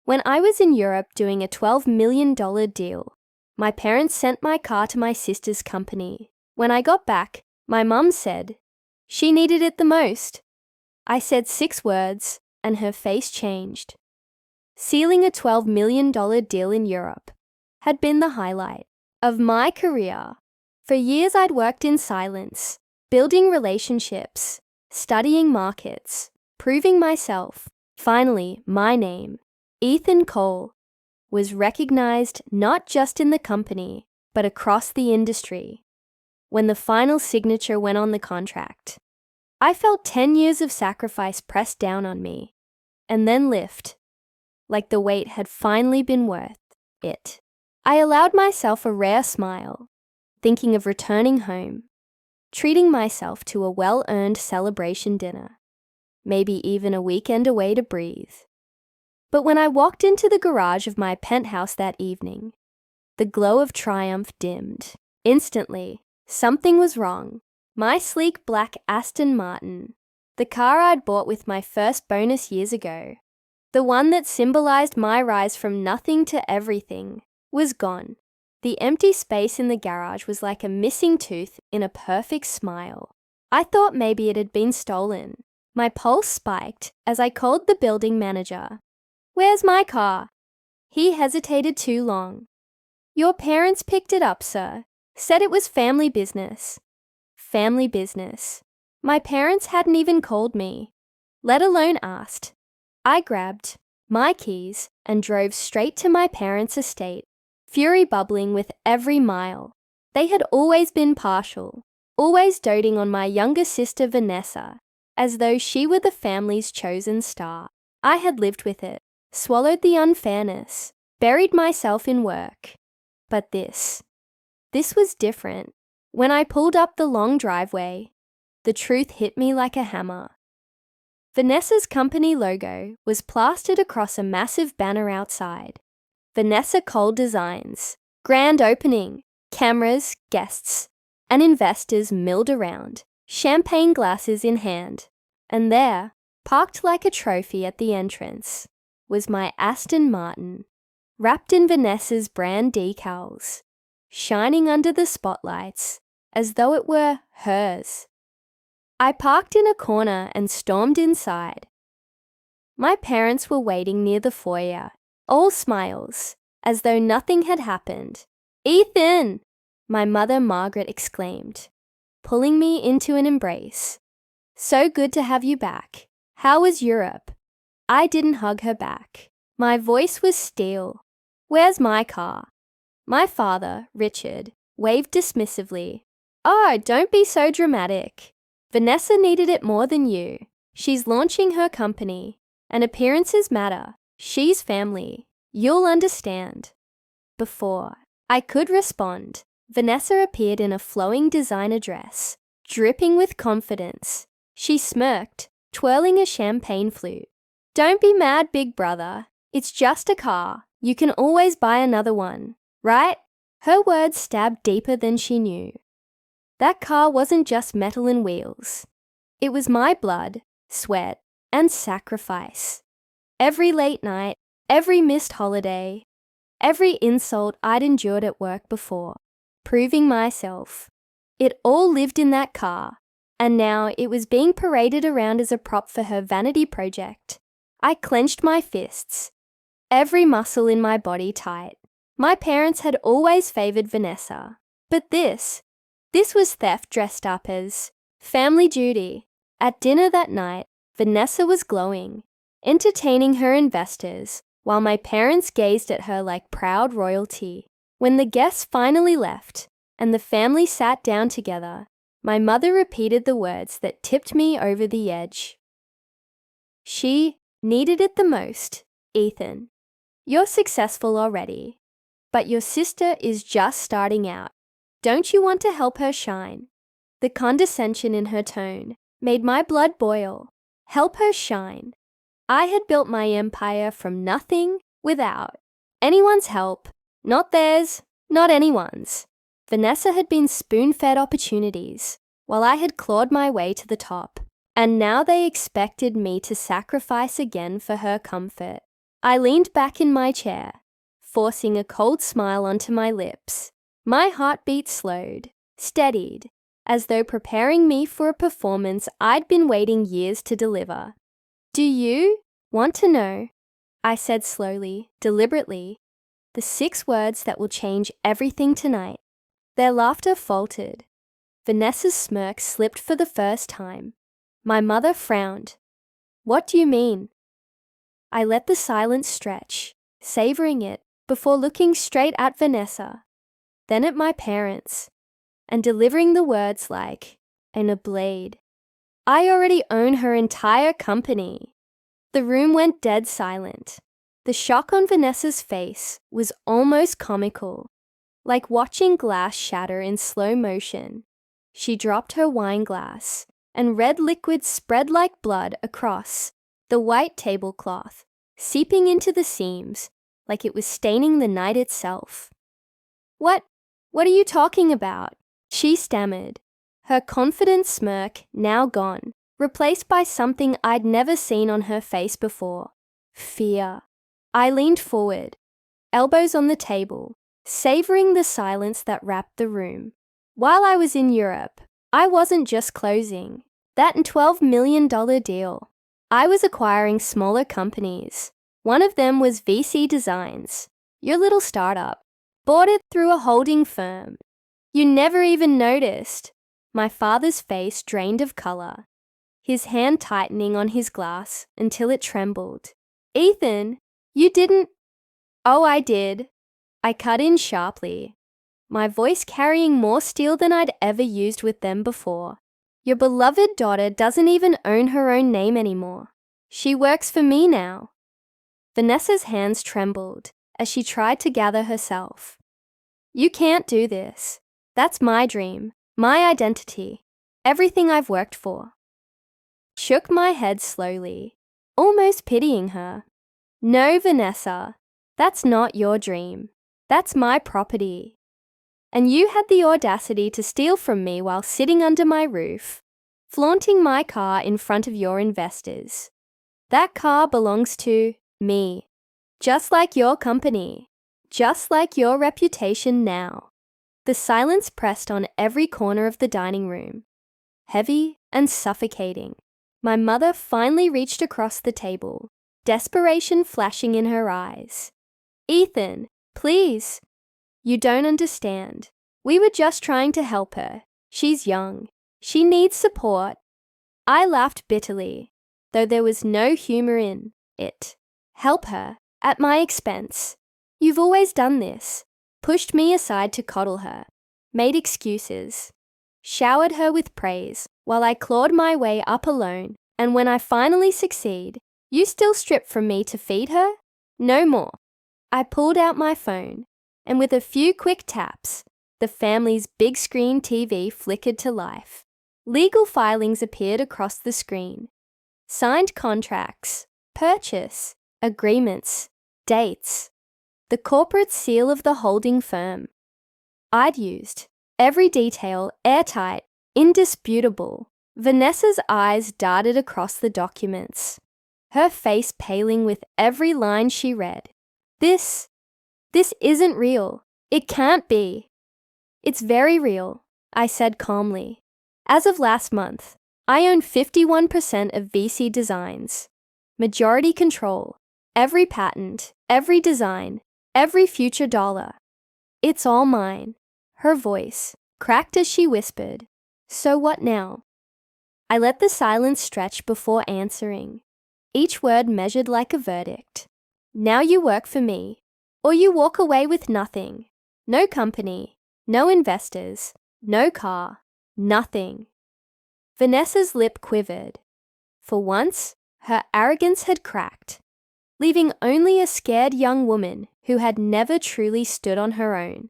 When I was in Europe doing a $12 million deal, my parents sent my car to my sister's company. When I got back, my mum said she needed it the most. I said 6 words, and her face changed. Sealing a $12 million deal in Europe had been the highlight of my career. For years I'd worked in silence, building relationships, studying markets, proving myself. Finally, my name, Ethan Cole, was recognized not just in the company, but across the industry. When the final signature went on the contract, I felt 10 years of sacrifice pressed down on me, and then lift, like the weight had finally been worth it. I allowed myself a rare smile, thinking of returning home, treating myself to a well-earned celebration dinner, maybe even a weekend away to breathe. But when I walked into the garage of my penthouse that evening, the glow of triumph dimmed. Instantly, something was wrong. My sleek black Aston Martin, the car I'd bought with my first bonus years ago, the one that symbolized my rise from nothing to everything, was gone. The empty space in the garage was like a missing tooth in a perfect smile. I thought maybe it had been stolen. My pulse spiked as I called the building manager. "Where's my car?" He hesitated too long. "Your parents picked it up, sir. Said it was family business." Family business. My parents hadn't even called me, let alone asked. I grabbed my keys and drove straight to my parents' estate, fury bubbling with every mile. They had always been partial, always doting on my younger sister Vanessa, as though she were the family's chosen star. I had lived with it, swallowed the unfairness, buried myself in work. But this was different. When I pulled up the long driveway, the truth hit me like a hammer. Vanessa's company logo was plastered across a massive banner outside. Vanessa Cole Designs. Grand opening. Cameras, guests, and investors milled around, champagne glasses in hand. And there, parked like a trophy at the entrance, was my Aston Martin, wrapped in Vanessa's brand decals, shining under the spotlights as though it were hers. I parked in a corner and stormed inside. My parents were waiting near the foyer, all smiles, as though nothing had happened. "Ethan!" my mother Margaret exclaimed, pulling me into an embrace. "So good to have you back. How was Europe?" I didn't hug her back. My voice was steel. "Where's my car?" My father, Richard, waved dismissively. "Oh, don't be so dramatic. Vanessa needed it more than you. She's launching her company, and appearances matter. She's family. You'll understand." Before I could respond, Vanessa appeared in a flowing designer dress, dripping with confidence. She smirked, twirling a champagne flute. "Don't be mad, big brother. It's just a car. You can always buy another one, right?" Her words stabbed deeper than she knew. That car wasn't just metal and wheels. It was my blood, sweat, and sacrifice. Every late night, every missed holiday, every insult I'd endured at work before, proving myself. It all lived in that car, and now it was being paraded around as a prop for her vanity project. I clenched my fists, every muscle in my body tight. My parents had always favored Vanessa, but this was theft dressed up as family duty. At dinner that night, Vanessa was glowing, entertaining her investors, while my parents gazed at her like proud royalty. When the guests finally left, and the family sat down together, my mother repeated the words that tipped me over the edge. "She needed it the most, Ethan. You're successful already, but your sister is just starting out. Don't you want to help her shine?" The condescension in her tone made my blood boil. Help her shine. I had built my empire from nothing, without anyone's help. Not theirs, not anyone's. Vanessa had been spoon-fed opportunities, while I had clawed my way to the top. And now they expected me to sacrifice again for her comfort. I leaned back in my chair, forcing a cold smile onto my lips. My heartbeat slowed, steadied, as though preparing me for a performance I'd been waiting years to deliver. "Do you want to know?" I said slowly, deliberately, the 6 words that will change everything tonight. Their laughter faltered. Vanessa's smirk slipped for the first time. My mother frowned. "What do you mean?" I let the silence stretch, savoring it before looking straight at Vanessa, then at my parents, and delivering the words like in a blade. "I already own her entire company." The room went dead silent. The shock on Vanessa's face was almost comical, like watching glass shatter in slow motion. She dropped her wine glass, and red liquid spread like blood across the white tablecloth, seeping into the seams like it was staining the night itself. What are you talking about?" she stammered, her confident smirk now gone, replaced by something I'd never seen on her face before: fear. I leaned forward, elbows on the table, savoring the silence that wrapped the room. While I was in Europe, I wasn't just closing that $12 million deal. I was acquiring smaller companies. One of them was VC Designs, your little startup. Bought it through a holding firm. You never even noticed. My father's face drained of color, his hand tightening on his glass until it trembled. "Ethan, you didn't—" "Oh, I did." I cut in sharply, my voice carrying more steel than I'd ever used with them before. "Your beloved daughter doesn't even own her own name anymore. She works for me now." Vanessa's hands trembled as she tried to gather herself. "You can't do this. That's my dream, my identity, everything I've worked for." Shook my head slowly, almost pitying her. "No, Vanessa, that's not your dream. That's my property. And you had the audacity to steal from me while sitting under my roof, flaunting my car in front of your investors. That car belongs to me, just like your company, just like your reputation now." The silence pressed on every corner of the dining room, heavy and suffocating. My mother finally reached across the table, desperation flashing in her eyes. "Ethan, please. You don't understand. We were just trying to help her. She's young. She needs support." I laughed bitterly, though there was no humor in it. "Help her, at my expense. You've always done this." Pushed me aside to coddle her, made excuses, showered her with praise while I clawed my way up alone, and when I finally succeed, you still strip from me to feed her? No more. I pulled out my phone, and with a few quick taps, the family's big screen TV flickered to life. Legal filings appeared across the screen. Signed contracts, purchase, agreements, dates. The corporate seal of the holding firm. I'd used. Every detail airtight, indisputable. Vanessa's eyes darted across the documents, her face paling with every line she read. This isn't real. It can't be." "It's very real," I said calmly. "As of last month, I own 51% of VC Designs. Majority control. Every patent, every design, every future dollar. It's all mine." Her voice cracked as she whispered, "So what now?" I let the silence stretch before answering, each word measured like a verdict. "Now you work for me, or you walk away with nothing. No company, no investors, no car, nothing." Vanessa's lip quivered. For once, her arrogance had cracked, leaving only a scared young woman who had never truly stood on her own.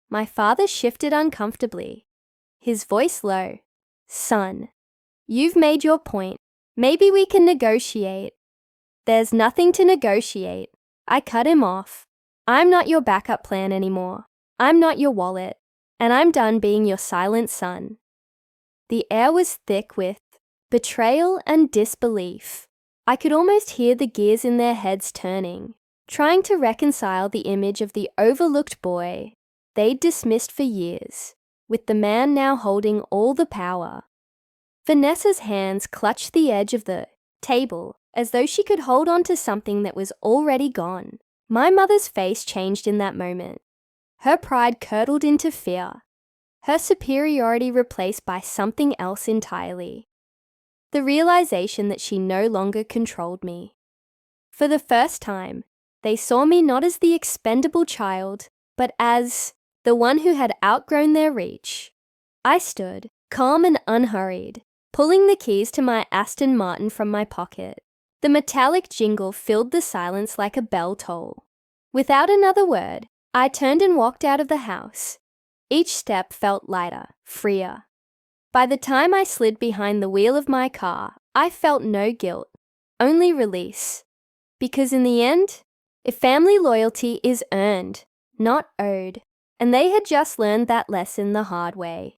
My father shifted uncomfortably, his voice low. "Son, you've made your point. Maybe we can negotiate." "There's nothing to negotiate." I cut him off. "I'm not your backup plan anymore. I'm not your wallet, and I'm done being your silent son." The air was thick with betrayal and disbelief. I could almost hear the gears in their heads turning, trying to reconcile the image of the overlooked boy they'd dismissed for years, with the man now holding all the power. Vanessa's hands clutched the edge of the table as though she could hold on to something that was already gone. My mother's face changed in that moment. Her pride curdled into fear, her superiority replaced by something else entirely. The realization that she no longer controlled me. For the first time, they saw me not as the expendable child, but as the one who had outgrown their reach. I stood, calm and unhurried, pulling the keys to my Aston Martin from my pocket. The metallic jingle filled the silence like a bell toll. Without another word, I turned and walked out of the house. Each step felt lighter, freer. By the time I slid behind the wheel of my car, I felt no guilt, only release. Because in the end, if family loyalty is earned, not owed, and they had just learned that lesson the hard way.